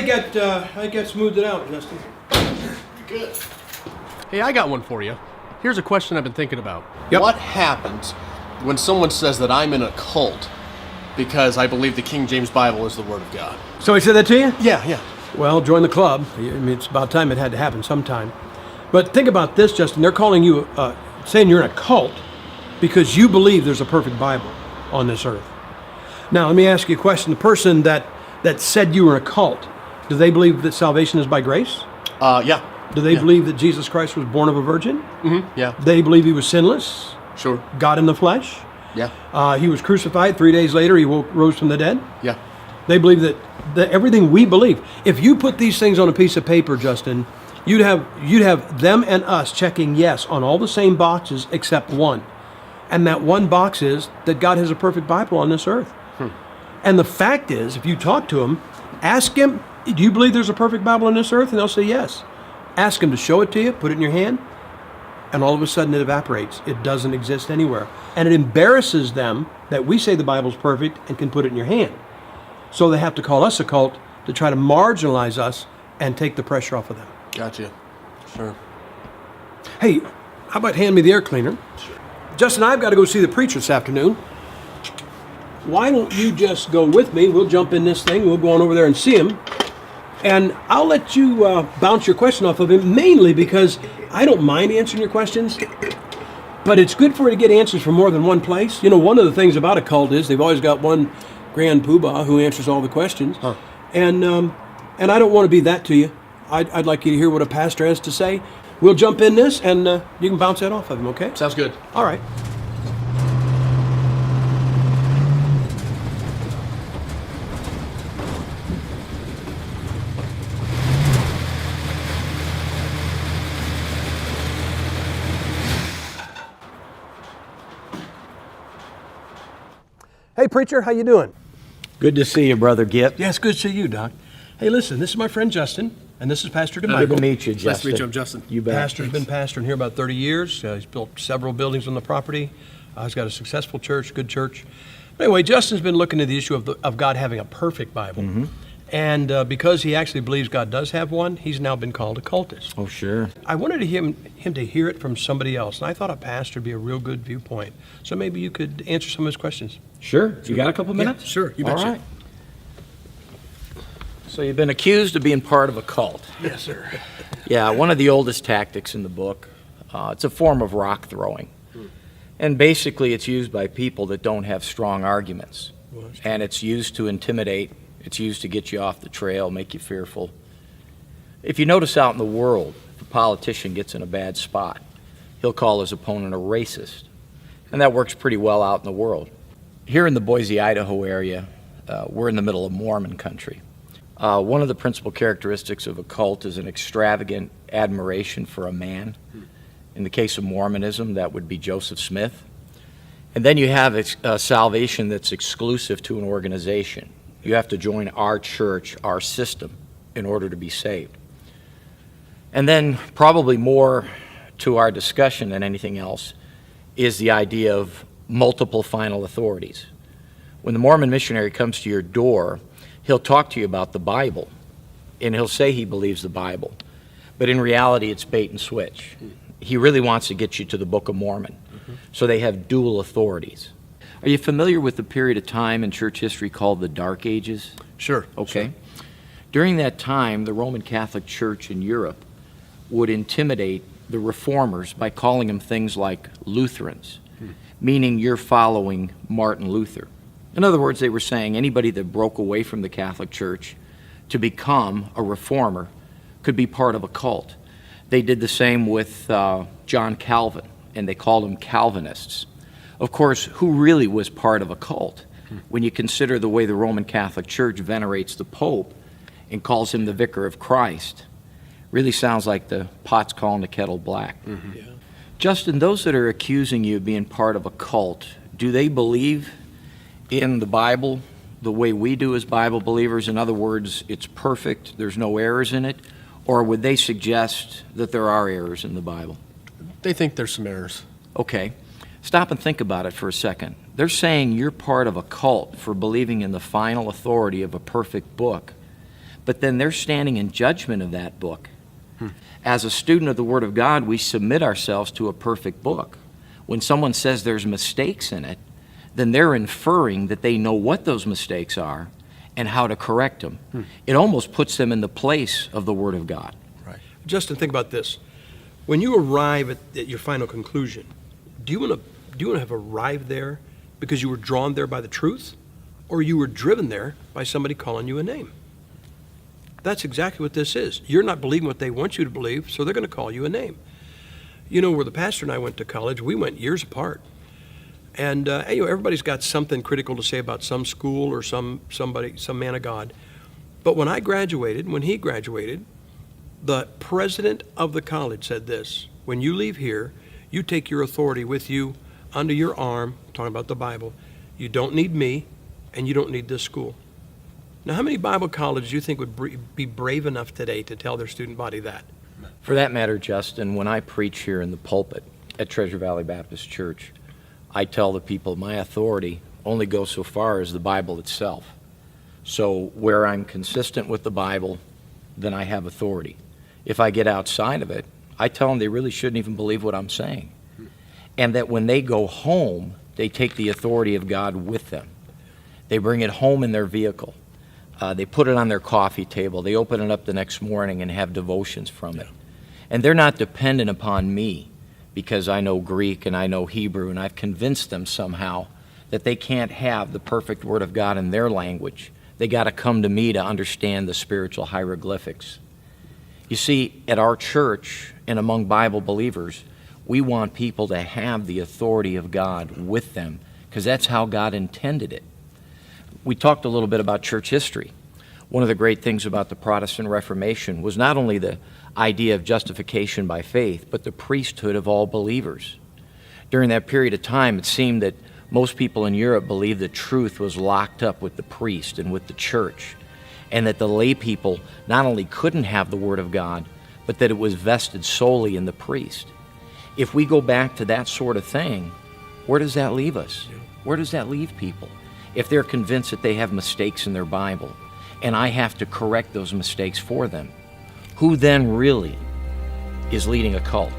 that smoothed it out, Justin. Good. Hey, I got one for you. Here's a question I've been thinking about. Yep. What happens when someone says that I'm in a cult because I believe the King James Bible is the Word of God? So he said that to you? Yeah. Well, join the club. I mean, it's about time it had to happen sometime. But think about this, Justin. They're calling you, saying you're in a cult because you believe there's a perfect Bible on this earth. Now, let me ask you a question. The person that said you were in a cult, do they believe that salvation is by grace? Yeah. Do they believe that Jesus Christ was born of a virgin? Mm-hmm. Yeah. They believe he was sinless? Sure. God in the flesh? Yeah. He was crucified. 3 days later, he rose from the dead? Yeah. They believe that everything we believe. If you put these things on a piece of paper, Justin, you'd have them and us checking yes on all the same boxes except one. And that one box is that God has a perfect Bible on this earth. And the fact is, if you talk to him, ask him, do you believe there's a perfect Bible on this earth? And they'll say yes. Ask him to show it to you, put it in your hand, and all of a sudden it evaporates. It doesn't exist anywhere. And it embarrasses them that we say the Bible's perfect and can put it in your hand. So they have to call us a cult to try to marginalize us and take the pressure off of them. Gotcha. Sure. Hey, how about hand me the air cleaner? Sure. Justin, I've got to go see the preacher this afternoon. Why don't you just go with me? We'll jump in this thing. We'll go on over there and see him. And I'll let you bounce your question off of him, mainly because I don't mind answering your questions, but it's good for you to get answers from more than one place. You know, one of the things about a cult is they've always got one grand poobah who answers all the questions. Huh. And I don't want to be that to you. I'd like you to hear what a pastor has to say. We'll jump in this, and you can bounce that off of him, okay? Sounds good. All right. Hey, preacher, how you doing? Good to see you, Brother Gipp. Yes, good to see you, Doc. Hey, listen, this is my friend Justin, and this is Pastor DeMichael. Good to meet you, Justin. Nice to meet you, I'm Justin. You bet. Pastor's been pastoring here about 30 years. He's built several buildings on the property. He's got a successful church, good church. But anyway, Justin's been looking at the issue of God having a perfect Bible. Mm-hmm. And because he actually believes God does have one, he's now been called a cultist. Oh, sure. I wanted him to hear it from somebody else, and I thought a pastor would be a real good viewpoint. So maybe you could answer some of his questions. Sure. You got a couple minutes? Yeah, sure, you All betcha. right. So you've been accused of being part of a cult. Yes, sir. Yeah, one of the oldest tactics in the book. It's a form of rock throwing. And basically it's used by people that don't have strong arguments. And it's used to intimidate. It's used to get you off the trail, make you fearful. If you notice out in the world, if a politician gets in a bad spot, he'll call his opponent a racist. And that works pretty well out in the world. Here in the Boise, Idaho area, we're in the middle of Mormon country. One of the principal characteristics of a cult is an extravagant admiration for a man. In the case of Mormonism, that would be Joseph Smith. And then you have a salvation that's exclusive to an organization. You have to join our church, our system, in order to be saved. And then probably more to our discussion than anything else is the idea of multiple final authorities. When the Mormon missionary comes to your door, he'll talk to you about the Bible, and he'll say he believes the Bible, but in reality it's bait and switch. He really wants to get you to the Book of Mormon. So they have dual authorities. Are you familiar with the period of time in church history called the Dark Ages? Sure. Okay. Sure. During that time, the Roman Catholic Church in Europe would intimidate the reformers by calling them things like Lutherans, meaning you're following Martin Luther. In other words, they were saying anybody that broke away from the Catholic Church to become a reformer could be part of a cult. They did the same with John Calvin, and they called them Calvinists. Of course, who really was part of a cult? When you consider the way the Roman Catholic Church venerates the Pope and calls him the Vicar of Christ, really sounds like the pot's calling the kettle black. Yeah. Justin, those that are accusing you of being part of a cult, do they believe in the Bible the way we do as Bible believers? In other words, it's perfect, there's no errors in it? Or would they suggest that there are errors in the Bible? They think there's some errors. Okay. Stop and think about it for a second. They're saying you're part of a cult for believing in the final authority of a perfect book. but then they're standing in judgment of that book. As a student of the Word of God, we submit ourselves to a perfect book. When someone says there's mistakes in it, then they're inferring that they know what those mistakes are and how to correct them. It almost puts them in the place of the Word of God. Right. Justin, think about this. When you arrive at your final conclusion, do you want to have arrived there because you were drawn there by the truth, or you were driven there by somebody calling you a name? That's exactly what this is. You're not believing what they want you to believe, so they're going to call you a name. You know, where the pastor and I went to college, we went years apart. And everybody's got something critical to say about some school or some man of God. But when I graduated, when he graduated, the president of the college said this: when you leave here, you take your authority with you under your arm, talking about the Bible. You don't need me, and you don't need this school. Now, how many Bible colleges do you think would be brave enough today to tell their student body that? For that matter, Justin, when I preach here in the pulpit at Treasure Valley Baptist Church, I tell the people my authority only goes so far as the Bible itself. So where I'm consistent with the Bible, then I have authority. If I get outside of it, I tell them they really shouldn't even believe what I'm saying. And that when they go home, they take the authority of God with them. They bring it home in their vehicle. They put it on their coffee table. They open it up the next morning and have devotions from it. And they're not dependent upon me because I know Greek and I know Hebrew, and I've convinced them somehow that they can't have the perfect Word of God in their language. They got to come to me to understand the spiritual hieroglyphics. You see, at our church and among Bible believers, we want people to have the authority of God with them because that's how God intended it. We talked a little bit about church history. One of the great things about the Protestant Reformation was not only the idea of justification by faith, but the priesthood of all believers. During that period of time, it seemed that most people in Europe believed that truth was locked up with the priest and with the church, and that the lay people not only couldn't have the Word of God, but that it was vested solely in the priest. If we go back to that sort of thing, where does that leave us? Where does that leave people? If they're convinced that they have mistakes in their Bible, and I have to correct those mistakes for them, who then really is leading a cult?